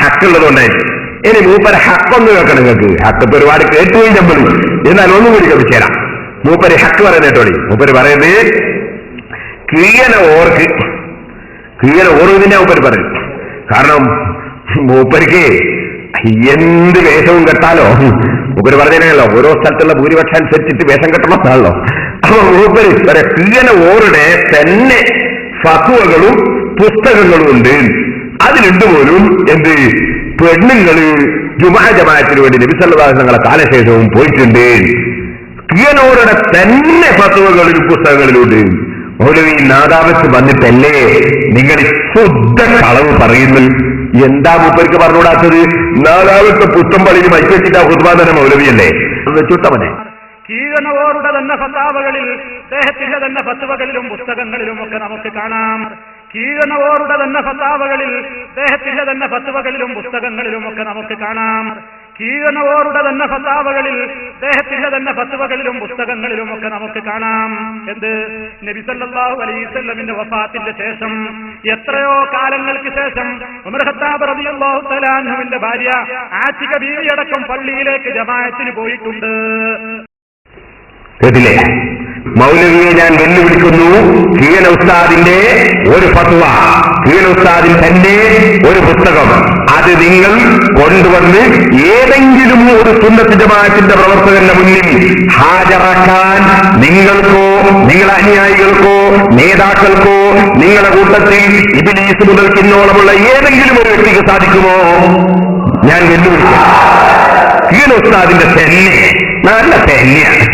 ഹക്കുള്ളത് കൊണ്ടായിരിക്കും. ഇനി മൂപ്പര് ഹക്കൊന്ന് കേൾക്കണം. നിങ്ങൾക്ക് ഹക്കത്ത് ഒരുപാട് കേട്ടുപോയി നമ്മൾ, എന്നാൽ ഒന്നും കൂടി കേൾപ്പിച്ചേരാം. മൂപ്പര് ഹക്ക് പറയുന്ന കേട്ടോളി. മൂപ്പര് പറയുന്നത് കീഴന ഓർവിനെ മൂപ്പര് പറയും. കാരണം മൂപ്പർക്ക് എന്ത് വേഷവും കെട്ടാലോ. മൂപ്പര് പറഞ്ഞല്ലോ ഓരോ സ്ഥലത്തുള്ള ഭൂരിപക്ഷം അനുസരിച്ചിട്ട് വേഷം കെട്ടണമെന്നാണല്ലോ. അപ്പൊ മൂപ്പര് കീഴന ഓറുടെ തന്നെ ഫത്വകളും പുസ്തകങ്ങളും ഉണ്ട്. അതിലുണ്ട് പോലും എന്ത് പെണ്ണുങ്ങള് ജുമാ ജമാഅത്തിന് വേണ്ടി നബി സല്ലല്ലാഹു അലൈഹി വസല്ലം കാലശേഷവും പോയിട്ടുണ്ട്. കീഴനോരുടെ തന്നെ ഫത്വകളിലും പുസ്തകങ്ങളിലുണ്ട്. മൗലവി നാദാവത്ത് വന്നിട്ടല്ലേ നിങ്ങൾ ശുദ്ധ കളവ് പറയുന്നു? എന്താ മൂപ്പർക്ക് പറഞ്ഞുകൂടാത്തത്? നാദാവത്തെ പുത്തമ്പള്ളിയിൽ മൈക്കെട്ടിട്ട് ഹുത്ബ തന്നെ മൗലവിയല്ലേ? ചുട്ടവനെ കീഴനോരുടെ തന്നെ ഫത്താവകളിൽ, അദ്ദേഹത്തിന്റെ തന്നെ ഫത്വകളിലും പുസ്തകങ്ങളിലും ഒക്കെ നമുക്ക് കാണാം. കീഴനോരുടെ തന്നെ ഫത്താവകളിൽ, അദ്ദേഹത്തിന്റെ തന്നെ ഫത്വകളിലും പുസ്തകങ്ങളിലും ഒക്കെ നമുക്ക് കാണാം. കീഴനോരുടെ തന്നെ ഫത്താവകളിൽ, അദ്ദേഹത്തിന്റെ തന്നെ ഫത്വകളിലും പുസ്തകങ്ങളിലും ഒക്കെ നമുക്ക് കാണാം. എന്ത്? നബി സല്ലല്ലാഹു അലൈഹി വസല്ലമിന്റെ വഫാത്തിന്റെ ശേഷം എത്രയോ കാലങ്ങൾക്ക് ശേഷം ഉമർ ഖത്താബ് റളിയല്ലാഹു തആല അൻഹുവിന്റെ ഭാര്യ ആതിക ബീവിയടക്കം പള്ളിയിലേക്ക് ജമാഅത്തിന് പോയിട്ടുണ്ട്. കേട്ടില്ലേ? മൗലവിയെ ഞാൻ വെല്ലുവിളിക്കുന്നു. കീഴന ഉസ്താദിന്റെ ഒരു ഫത്വ, കീഴന ഉസ്താദിൽ തന്നെ ഒരു പുസ്തകം, അത് നിങ്ങൾ കൊണ്ടുവന്ന് ഏതെങ്കിലും ഒരു സുന്നത്ത് ജമാഅത്തിന്റെ പ്രവർത്തകന്റെ മുന്നിൽ ഹാജരാക്കാൻ നിങ്ങൾക്കോ നിങ്ങളുടെ അനുയായികൾക്കോ നേതാക്കൾക്കോ നിങ്ങളുടെ കൂട്ടത്തിൽ ഇബ്ലീസ് മുതൽ കിന്നോളമുള്ള ഏതെങ്കിലും ഒരു വ്യക്തിക്ക് സാധിക്കുമോ? ഞാൻ വെല്ലുവിളിക്കാം. കീഴന ഉസ്താദിന്റെ തന്നെ നല്ല തന്നെയാണ്.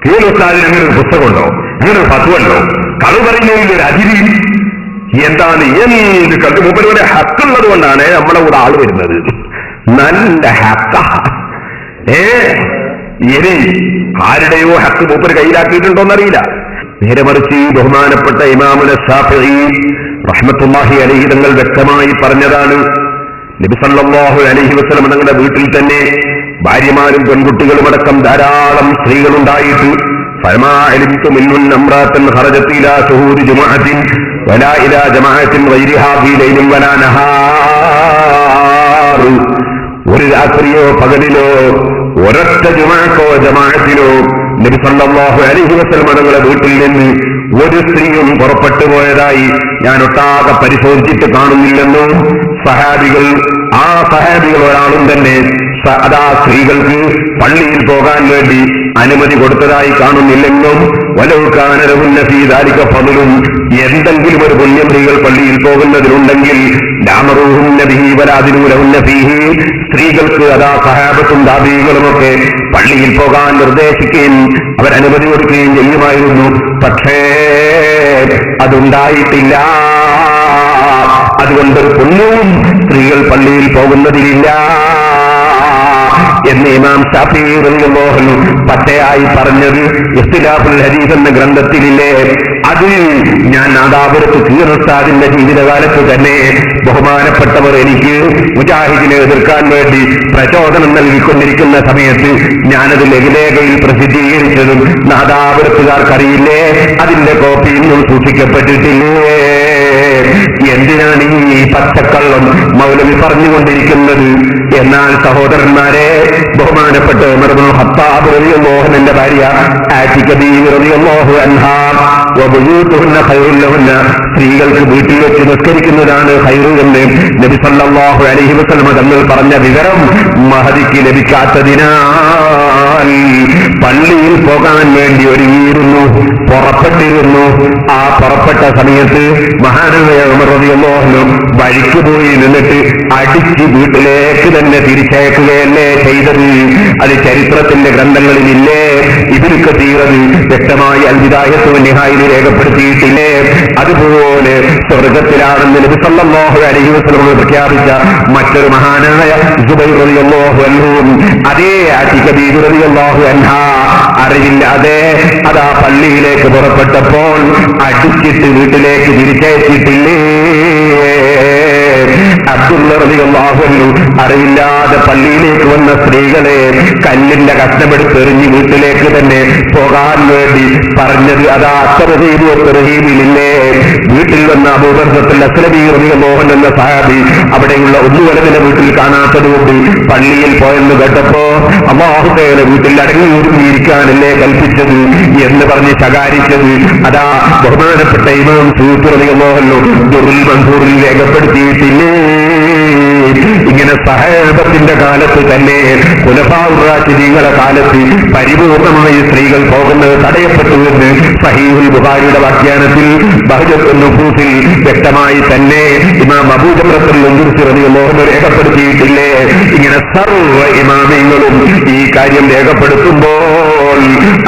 കീഴോസ്താദിന് അങ്ങനെ ഒരു പുസ്തകമുണ്ടോ? അങ്ങനെ ഒരു ഫത്വയുണ്ടോ? കളവ് പറയുന്നതിൽ ഒരു അതിരി എന്താണ്? എന്ത് കണ്ടു? മൂപ്പരുടെ ഹക്കുള്ളത് കൊണ്ടാണ് നമ്മളെ കൂടെ ആള് വരുന്നത്. നല്ല ഹക്ക. ഇനി ആരുടെയോ ഹക്ക് മൂപ്പര് കയ്യിലാക്കിയിട്ടുണ്ടോന്നറിയില്ല. നേരെ മറിച്ച് ബഹുമാനപ്പെട്ട ഇമാമുൽ ശാഫിഈ റഹ്മത്തുള്ളാഹി അലൈഹി തങ്ങൾ വ്യക്തമായി പറഞ്ഞതാണ്. നബി സല്ലല്ലാഹു അലൈഹി വസല്ലം തങ്ങളുടെ വീട്ടിൽ തന്നെ ഭാര്യമാരും പെൺകുട്ടികളും അടക്കം ധാരാളം സ്ത്രീകളുണ്ടായിട്ട് ഫമാ അലിംതു മിൻഹുന്ന ഇംറാഅത്തൻ ഖറജത് ഇലാ ശുഹൂദി ജുമുഅത്തിൻ വലാ ഇലാ ജമാഅത്തിൻ ഗൈരിഹാ ഫീ ലൈലിൻ വലാ നഹാർ. ഒരു രാത്രിയോ പകലിലോ ഒരൊറ്റ ജുമുഅക്കോ ജമാഅത്തിനോ നബി സല്ലല്ലാഹു അലൈഹി വസല്ലം തങ്ങളുടെ വീട്ടിൽ നിന്ന് ഒരു സ്ത്രീയും പുറപ്പെട്ടു പോയതായി ഞാൻ ഒട്ടാകെ പരിശോധിച്ചിട്ട് കാണുന്നില്ലെന്നും ആ സഹാബികൾ ഒരാളും തന്നെ അതാ സ്ത്രീകൾക്ക് പള്ളിയിൽ പോകാൻ വേണ്ടി അനുമതി കൊടുത്തതായി കാണുന്നില്ലെന്നും വലവുകാനരവുന്ന ഫീദാലിക ഫദ്ലും, എന്തെങ്കിലും ഒരു പുണ്യം സ്ത്രീകൾ പള്ളിയിൽ പോകുന്നതിലുണ്ടെങ്കിൽ ലാമറൂഹുന്ന ബിഹി വലാദിനൂലഹുന്ന ഫീഹി, സ്ത്രീകൾക്ക് അതാ സഹാബത്തും താബീകളുമൊക്കെ പള്ളിയിൽ പോകാൻ നിർദ്ദേശിക്കുകയും അവരനുമതി കൊടുക്കുകയും ചെയ്യുമായിരുന്നു. പക്ഷേ അതുണ്ടായിട്ടില്ല. അതുകൊണ്ടൊരു പുണ്യവും സ്ത്രീകൾ പള്ളിയിൽ പോകുന്നതിലില്ല എന്ന് ഇമാം ശാഫിഈ റളിയല്ലാഹു അൻഹു പച്ചയായി പറഞ്ഞത് ഇഖ്തിലാഫുൽ ഹദീസ് എന്ന ഗ്രന്ഥത്തിലില്ലേ? അത് ഞാൻ നാദാപുരത്ത് കീഴന ഉസ്താദിന്റെ ജീവിതകാലത്ത് തന്നെ ബഹുമാനപ്പെട്ടവർ എനിക്ക് മുജാഹിദിനെ എതിർക്കാൻ വേണ്ടി പ്രചോദനം നൽകിക്കൊണ്ടിരിക്കുന്ന സമയത്ത് ഞാനത് ലഘുലേഖയിൽ പ്രസിദ്ധീകരിച്ചതും നാദാപുരത്തുകാർക്കറിയില്ലേ? അതിന്റെ കോപ്പി ഇന്നും സൂക്ഷിക്കപ്പെട്ടിട്ടില്ലേ? എന്തിനാണ് ഈ പച്ചക്കള്ളം മൗലവി പറഞ്ഞുകൊണ്ടിരിക്കുന്നത്? എന്നാൽ സഹോദരന്മാരെ, ബഹുമാനപ്പെട്ട ഉമർ ഇബ്നുൽ ഖത്താബ് റളിയല്ലാഹു അൻഹുവിന്റെ ഭാര്യ ആതിക ബീവി റളിയല്ലാഹു അൻഹാ വബുയൂതുഹുന്ന ഖൈറുൽ ലഹുന്ന, സ്ത്രീകൾക്ക് വീട്ടിൽ വെച്ച് നിസ്കരിക്കുന്നതാണ് ഖൈറു എന്ന് നബി സല്ലല്ലാഹു അലൈഹി വസല്ലം തങ്ങൾ പറഞ്ഞ വിവരം മഹദിക്ക് ലഭിക്കാത്തതിനാൽ പള്ളിയിൽ പോകാൻ വേണ്ടി ഒരുങ്ങിയിരുന്നു, പുറപ്പെട്ടിരുന്നു. ആ പുറപ്പെട്ട സമയത്ത് മഹാനായ ഉമർ റളിയല്ലാഹു അൻഹു വഴിക്ക് പോയി നിന്നിട്ട് അടിച്ച് വീട്ടിലേക്ക് തന്നെ തിരിച്ചയക്കുകയല്ലേ ചെയ്തത്? അത് ചരിത്രത്തിന്റെ ഗ്രന്ഥങ്ങളിലില്ലേ? ഇബ്നു കസീർ വ്യക്തമായി അൽ ബിദായത്തു വന്നിഹായിൽ രേഖപ്പെടുത്തിയിട്ടില്ലേ? അതുപോലെ സ്വർഗത്തിലാണെന്ന് നബി സല്ലല്ലാഹു അലൈഹി വസല്ലം പ്രഖ്യാപിച്ച മറ്റൊരു മഹാനായ സുബൈർ റളിയല്ലാഹു അൻഹു അതേ ആതിക ബീവി റളിയല്ലാഹു അൻഹാ അറിവില്ലാതെ അതാ പള്ളിയിലേക്ക് പുറപ്പെട്ടപ്പോൾ അടിച്ചിട്ട് വീട്ടിലേക്ക് തിരിച്ചയച്ചിട്ടില്ലേ? അബ്ദുള്ള റളിയല്ലാഹു അൻഹു അറിവില്ലാതെ പള്ളിയിലേക്ക് വന്ന സ്ത്രീകളെ കല്ലിന്റെ കഷ്ണമെടുത്തെറിഞ്ഞ് വീട്ടിലേക്ക് തന്നെ പോകാൻ വേണ്ടി പറഞ്ഞത് അതാ തർഹീബിലില്ലേ. വീട്ടിൽ വന്ന അബൂബക്കർ അസ്ലമി റളിയല്ലാഹു അൻഹു എന്ന സഹാബി അവിടെയുള്ള ഒന്നുവലതിന്റെ വീട്ടിൽ കാണാത്തതുകൊണ്ട് പള്ളിയിൽ പോയെന്ന് കേട്ടപ്പോ അല്ലാഹു തആല വീട്ടിൽ അടങ്ങി ഒതുങ്ങിയിരിക്കാനല്ലേ കൽപ്പിച്ചത് എന്ന് പറഞ്ഞ് ശകാരിച്ചത് അതാ ബഹുമാനപ്പെട്ട ഇമാം സൂഫി റളിയല്ലാഹു അൻഹു ദുറുൽ മൻസൂറിൽ രേഖപ്പെടുത്തിയിട്ടില്ലേ. ഇങ്ങനെ സഹാബത്തിന്റെ കാലത്ത് തന്നെ ഖുലഫാഉർ റാഷിദീങ്ങളുടെ കാലത്ത് പരിപൂർണമായി സ്ത്രീകൾ പോകുന്നത് തടയപ്പെട്ടുവെന്ന് സഹീഹുൽ ബുഖാരിയുടെ വ്യാഖ്യാനത്തിൽ ബഹ്ജത്തുൻ നുഫൂസിൽ വ്യക്തമായി തന്നെ ഇമാം അബൂ ജംറത്തുൽ ഉൻദുസി റളിയല്ലാഹു അൻഹു രേഖപ്പെടുത്തിയിട്ടില്ലേ. ഇങ്ങനെ സർവ്വ ഇമാമിങ്ങളും ഈ കാര്യം രേഖപ്പെടുത്തുമ്പോൾ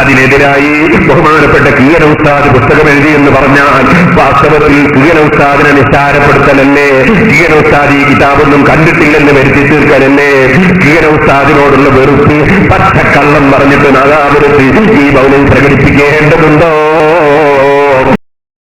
അതിനെതിരായി ബഹുമാനപ്പെട്ട കീയന ഉസ്താദ് പുസ്തകം എഴുതി എന്ന് പറഞ്ഞാൽ വാസ്തവത്തിൽ കീയന ഉസ്താദിനെ നിസ്സാരപ്പെടുത്തലല്ലേ, കീയന ഉസ്താദ് ഈ കിതാബൊന്നും കണ്ടിട്ടില്ലെന്ന് വരുത്തി തീർക്കലല്ലേ, കീയന ഉസ്താദിനോടുള്ള വെറുപ്പ് പച്ചക്കള്ളം പറഞ്ഞിട്ട് നാദാപുരത്ത് ഈ മൗനം പ്രകടിപ്പിക്കേണ്ടതുണ്ടോ?